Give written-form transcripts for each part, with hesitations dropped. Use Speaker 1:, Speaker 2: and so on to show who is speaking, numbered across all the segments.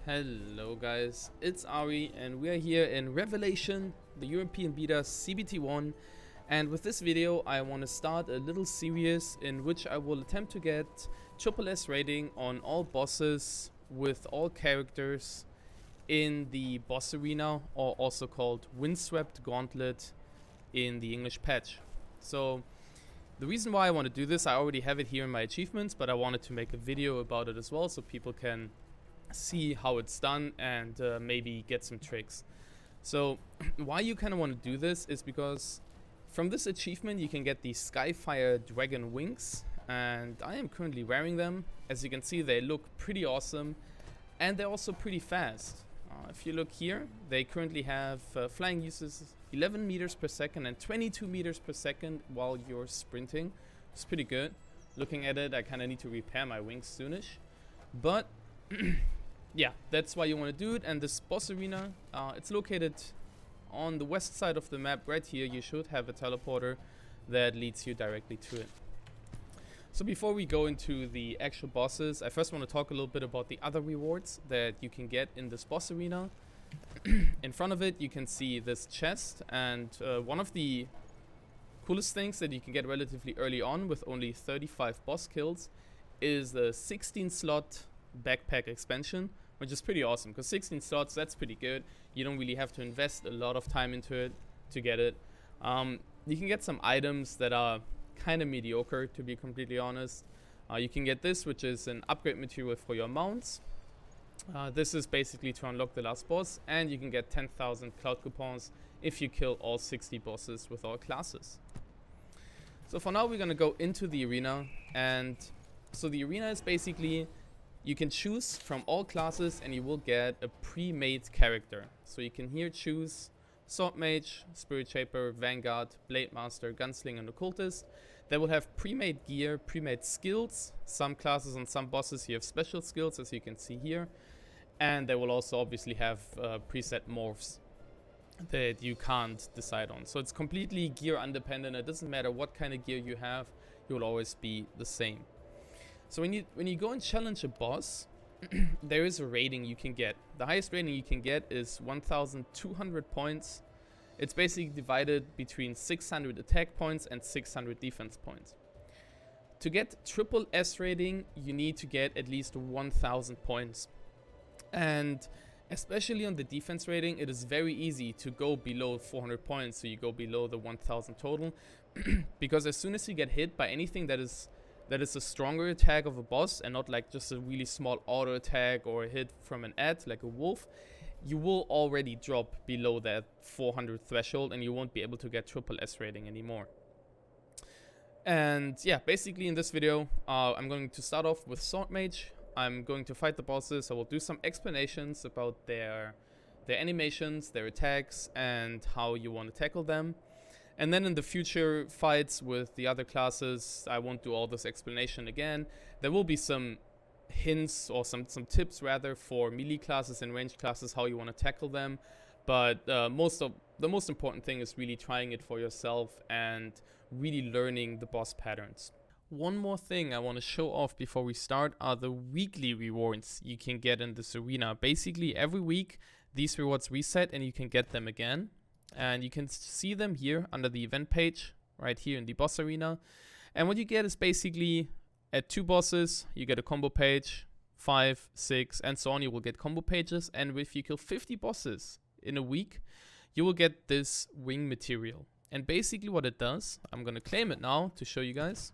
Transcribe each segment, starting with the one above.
Speaker 1: Hello guys, it's Ari and we are here in Revelation, the European beta CBT1, and with this video I want to start a little series in which I will attempt to get SSS rating on all bosses with all characters in the boss arena, or also called Windswept Gauntlet in the English patch. So the reason why I want to do this, I already have it here in my achievements, but I wanted to make a video about it as well so people can see how it's done and maybe get some tricks. So why you kind of want to do this is because from this achievement you can get the Skyfire dragon wings, and I am currently wearing them. As you can see, they look pretty awesome and they're also pretty fast. If you look here, they currently have flying uses 11 meters per second and 22 meters per second while you're sprinting. It's pretty good. Looking at it, I kind of need to repair my wings soonish, but yeah, that's why you want to do it. And this boss arena, it's located on the west side of the map right here. You should have a teleporter that leads you directly to it. So before we go into the actual bosses, I first want to talk a little bit about the other rewards that you can get in this boss arena. In front of it you can see this chest, and one of the coolest things that you can get relatively early on with only 35 boss kills is the 16 slot backpack expansion, which is pretty awesome because 16 slots, that's pretty good. You don't really have to invest a lot of time into it to get it. You can get some items that are kind of mediocre, to be completely honest. You can get this, which is an upgrade material for your mounts. This is basically to unlock the last boss, and you can get 10,000 cloud coupons if you kill all 60 bosses with all classes. So for now we're gonna go into the arena, and so the arena is basically, you can choose from all classes and you will get a pre-made character. So you can here choose Swordmage, Spirit Shaper, Vanguard, Blademaster, Gunslinger and Occultist. They will have pre-made gear, pre-made skills. Some classes and some bosses you have special skills, as you can see here. And they will also obviously have preset morphs that you can't decide on. So it's completely gear independent. It doesn't matter what kind of gear you have, you will always be the same. So when you go and challenge a boss, there is a rating you can get. The highest rating you can get is 1,200 points. It's basically divided between 600 attack points and 600 defense points. To get triple S rating, you need to get at least 1,000 points. And especially on the defense rating, it is very easy to go below 400 points, so you go below the 1,000 total. Because as soon as you get hit by anything that is a stronger attack of a boss and not like just a really small auto attack or a hit from an ad like a wolf, you will already drop below that 400 threshold and you won't be able to get triple S rating anymore. And yeah, basically in this video I'm going to start off with Swordmage. I'm going to fight the bosses. I will do some explanations about their animations, their attacks, and how you want to tackle them. And then in the future fights with the other classes, I won't do all this explanation again. There will be some hints or some tips rather for melee classes and ranged classes, how you want to tackle them. But the most important thing is really trying it for yourself and really learning the boss patterns. One more thing I want to show off before we start are the weekly rewards you can get in this arena. Basically every week these rewards reset and you can get them again. And you can see them here under the event page, right here in the boss arena. And what you get is basically at 2 bosses, you get a combo page, 5, 6, and so on. You will get combo pages. And if you kill 50 bosses in a week, you will get this wing material. And basically what it does, I'm going to claim it now to show you guys.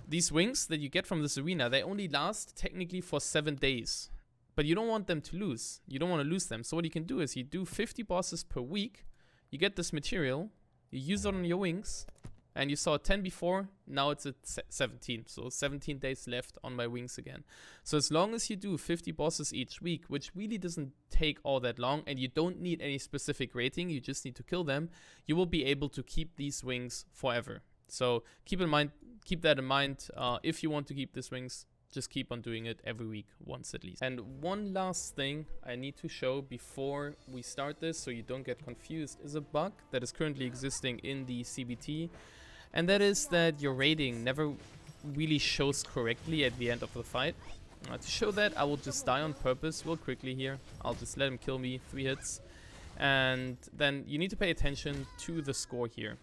Speaker 1: These wings that you get from this arena, they only last technically for 7 days. But you don't want them to lose. You don't want to lose them. So what you can do is you do 50 bosses per week. You get this material. You use it on your wings. And you saw 10 before. Now it's at 17. So 17 days left on my wings again. So as long as you do 50 bosses each week, which really doesn't take all that long, and you don't need any specific rating, you just need to kill them, you will be able to keep these wings forever. So keep that in mind. If you want to keep these wings, just keep on doing it every week, once at least. And one last thing I need to show before we start this, so you don't get confused, is a bug that is currently existing in the CBT. And that is that your rating never really shows correctly at the end of the fight. To show that, I will just die on purpose real quickly here. I'll just let him kill me 3 hits. And then you need to pay attention to the score here.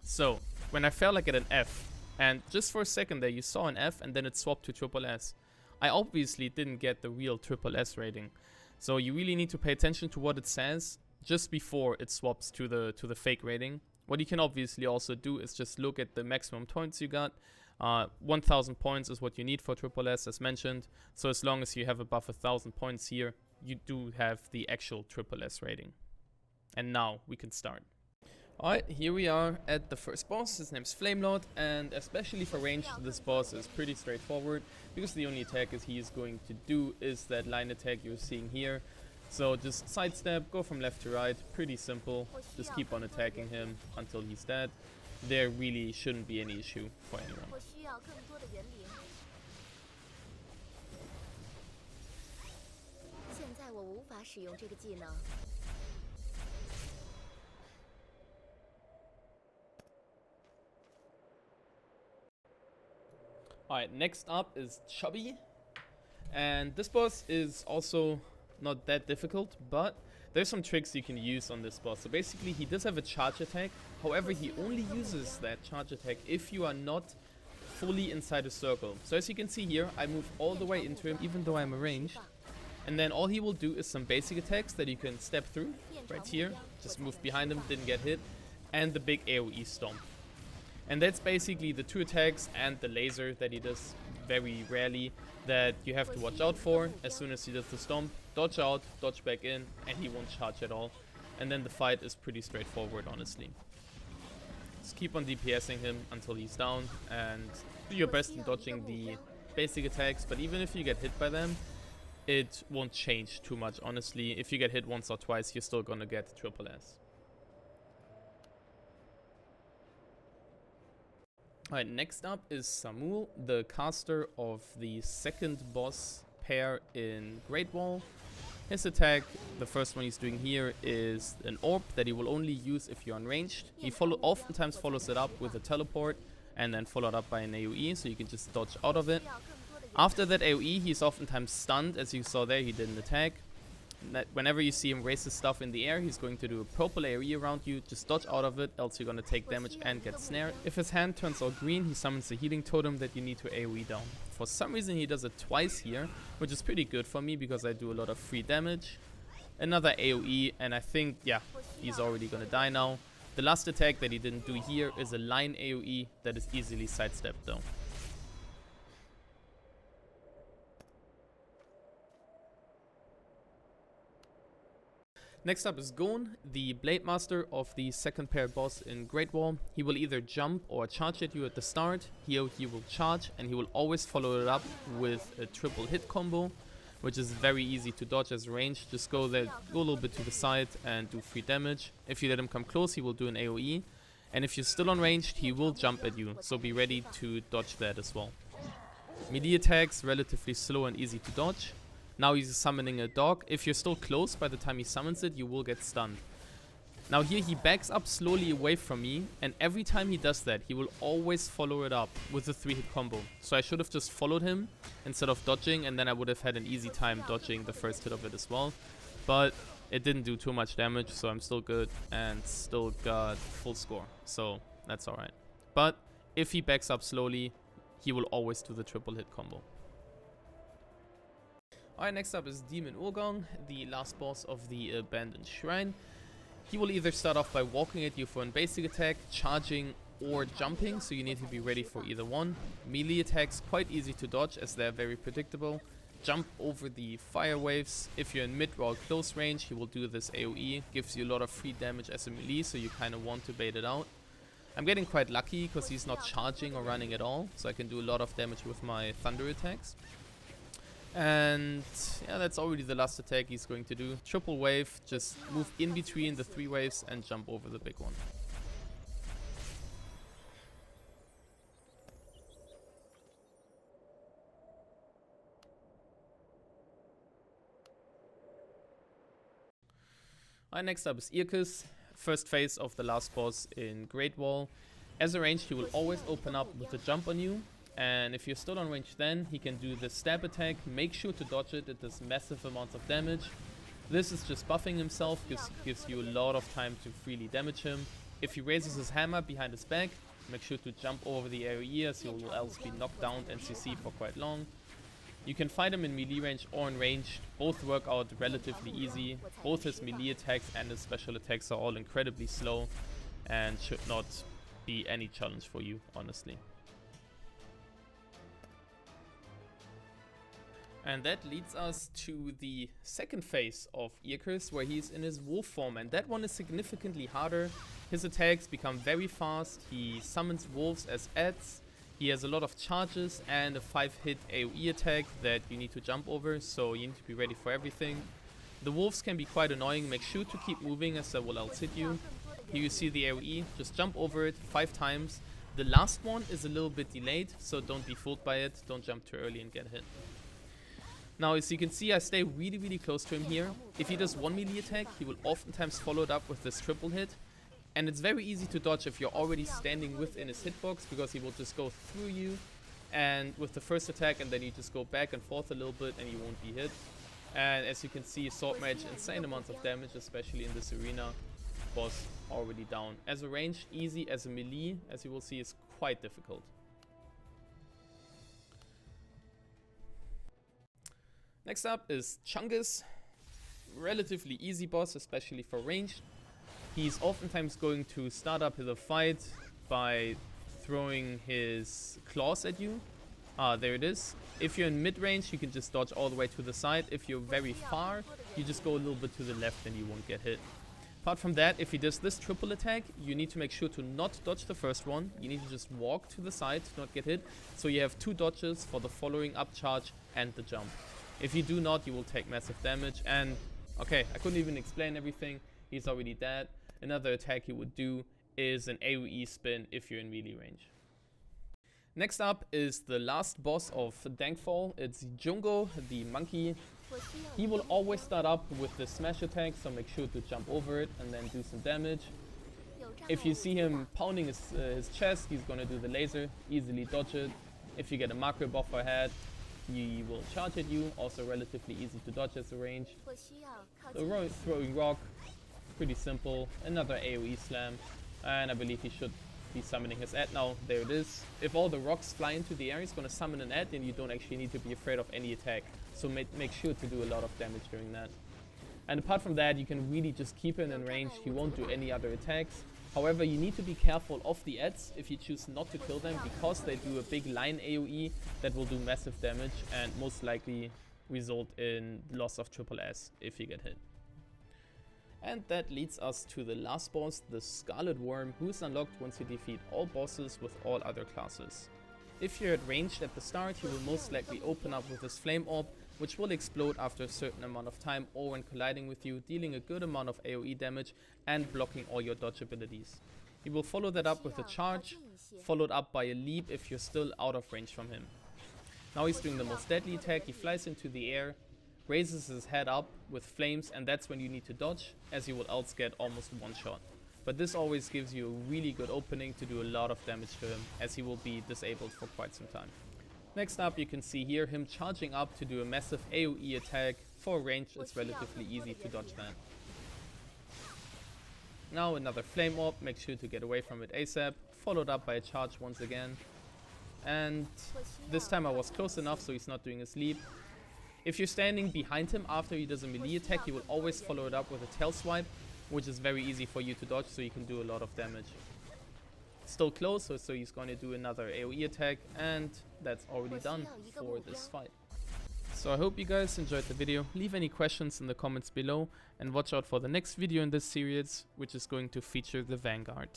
Speaker 1: So, when I fell, I get an F. And just for a second there, you saw an F and then it swapped to triple S. I obviously didn't get the real triple S rating. So you really need to pay attention to what it says just before it swaps to the fake rating. What you can obviously also do is just look at the maximum points you got. 1000 points is what you need for triple S, as mentioned. So as long as you have above 1000 points here, you do have the actual triple S rating. And now we can start. Alright, here we are at the first boss. His name's Flamelord, and especially for ranged, this boss is pretty straightforward because the only attack he is going to do is that line attack you're seeing here. So just sidestep, go from left to right, pretty simple. Just keep on attacking him until he's dead. There really shouldn't be any issue for anyone. Alright, next up is Chubby. And this boss is also not that difficult, but there's some tricks you can use on this boss. So basically he does have a charge attack. However, he only uses that charge attack if you are not fully inside a circle. So as you can see here, I move all the way into him even though I'm ranged. And then all he will do is some basic attacks that you can step through right here. Just move behind him, didn't get hit. And the big AoE stomp. And that's basically the 2 attacks and the laser that he does very rarely that you have to watch out for. As soon as he does the stomp, dodge out, dodge back in, and he won't charge at all. And then the fight is pretty straightforward, honestly. Just keep on DPSing him until he's down and do your best in dodging the basic attacks. But even if you get hit by them, it won't change too much, honestly. If you get hit once or twice, you're still gonna get triple S. Alright, next up is Samul, the caster of the second boss pair in Great Wall. His attack, the first one he's doing here, is an orb that he will only use if you're unranged. He oftentimes follows it up with a teleport and then followed up by an AoE, so you can just dodge out of it. After that AoE, he's oftentimes stunned. As you saw there, he didn't attack. Whenever you see him raise his stuff in the air, he's going to do a purple AoE around you. Just dodge out of it, else you're going to take damage and get snared. If his hand turns all green, he summons a healing totem that you need to AoE down. For some reason he does it twice here, which is pretty good for me because I do a lot of free damage. Another AoE, and I think, yeah, he's already going to die now. The last attack that he didn't do here is a line AoE that is easily sidestepped though. Next up is Gong, the Blademaster of the second pair boss in Great Wall. He will either jump or charge at you at the start. Here he will charge and he will always follow it up with a triple hit combo, which is very easy to dodge as range. Just go there, go a little bit to the side and do free damage. If you let him come close, he will do an AoE. And if you're still on ranged, he will jump at you, so be ready to dodge that as well. Melee attacks, relatively slow and easy to dodge. Now he's summoning a dog. If you're still close by the time he summons it, you will get stunned. Now here he backs up slowly away from me, and every time he does that, he will always follow it up with a 3-hit combo. So I should have just followed him instead of dodging, and then I would have had an easy time dodging the first hit of it as well. But it didn't do too much damage, so I'm still good and still got full score. So that's alright. But if he backs up slowly, he will always do the triple hit combo. Alright, next up is Demon Urgong, the last boss of the Abandoned Shrine. He will either start off by walking at you for a basic attack, charging, or jumping, so you need to be ready for either one. Melee attacks, quite easy to dodge as they're very predictable. Jump over the fire waves. If you're in mid or close range, he will do this AoE. Gives you a lot of free damage as a melee, so you kind of want to bait it out. I'm getting quite lucky because he's not charging or running at all, so I can do a lot of damage with my thunder attacks. And yeah, that's already the last attack he's going to do. Triple wave, just move in between the 3 waves and jump over the big one. Alright, next up is Irkus, first phase of the last boss in Great Wall. As arranged, he will always open up with a jump on you. and if you're still on range then, he can do the stab attack. Make sure to dodge it, it does massive amounts of damage. This is just buffing himself, gives you a lot of time to freely damage him. If he raises his hammer behind his back, make sure to jump over the AoE as he will else be knocked down and CC for quite long. You can fight him in melee range or in range, both work out relatively easy. Both his melee attacks and his special attacks are all incredibly slow and should not be any challenge for you, honestly. And that leads us to the second phase of Earcus, where he's in his wolf form, and that one is significantly harder. His attacks become very fast, he summons wolves as adds. He has a lot of charges and a 5-hit AoE attack that you need to jump over, so you need to be ready for everything. The wolves can be quite annoying, make sure to keep moving as they will else hit you. Here you see the AoE, just jump over it 5 times. The last one is a little bit delayed, so don't be fooled by it, don't jump too early and get hit. Now as you can see, I stay really close to him here. If he does one melee attack, he will oftentimes follow it up with this triple hit. And it's very easy to dodge if you're already standing within his hitbox, because he will just go through you and with the first attack, and then you just go back and forth a little bit and you won't be hit. And as you can see, Swordmage, insane amounts of damage, especially in this arena. Boss already down. As a range, easy. As a melee, as you will see, is quite difficult. Next up is Chunga. Relatively easy boss, especially for ranged. He's oftentimes going to start up the fight by throwing his claws at you. There it is. If you're in mid-range, you can just dodge all the way to the side. If you're very far, you just go a little bit to the left and you won't get hit. Apart from that, if he does this triple attack, you need to make sure to not dodge the first one. You need to just walk to the side to not get hit. So you have 2 dodges for the following up charge and the jump. If you do not, you will take massive damage. And okay, I couldn't even explain everything. He's already dead. Another attack he would do is an AoE spin if you're in melee range. Next up is the last boss of Dankfall. It's Jungo, the monkey. He will always start up with the smash attack, so make sure to jump over it and then do some damage. If you see him pounding his chest, he's gonna do the laser, easily dodge it. If you get a macro buff ahead, he will charge at you, also relatively easy to dodge as a range. The throwing rock, pretty simple. Another AoE slam, and I believe he should be summoning his ad now. There it is. If all the rocks fly into the air, he's gonna summon an ad, and you don't actually need to be afraid of any attack. So make sure to do a lot of damage during that. And apart from that, you can really just keep him in range. He won't do any other attacks. However, you need to be careful of the ads if you choose not to kill them, because they do a big line AoE that will do massive damage and most likely result in loss of triple S if you get hit. And that leads us to the last boss, the Scarlet Worm, who is unlocked once you defeat all bosses with all other classes. If you're at ranged at the start, he will most likely open up with his Flame Orb, which will explode after a certain amount of time or when colliding with you, dealing a good amount of AoE damage and blocking all your dodge abilities. He will follow that up with a charge, followed up by a leap if you're still out of range from him. Now he's doing the most deadly attack. He flies into the air, raises his head up with flames, and that's when you need to dodge, as you will else get almost one shot. But this always gives you a really good opening to do a lot of damage to him, as he will be disabled for quite some time. Next up, you can see here him charging up to do a massive AoE attack. For range, it's relatively easy to dodge that. Now another Flame Orb, make sure to get away from it ASAP, followed up by a charge once again. And this time I was close enough so he's not doing his leap. If you're standing behind him after he does a melee attack, he will always follow it up with a tail swipe, which is very easy for you to dodge, so you can do a lot of damage. Still close, so he's going to do another AoE attack, and that's already done for this fight. So I hope you guys enjoyed the video. Leave any questions in the comments below, and watch out for the next video in this series, which is going to feature the Vanguard.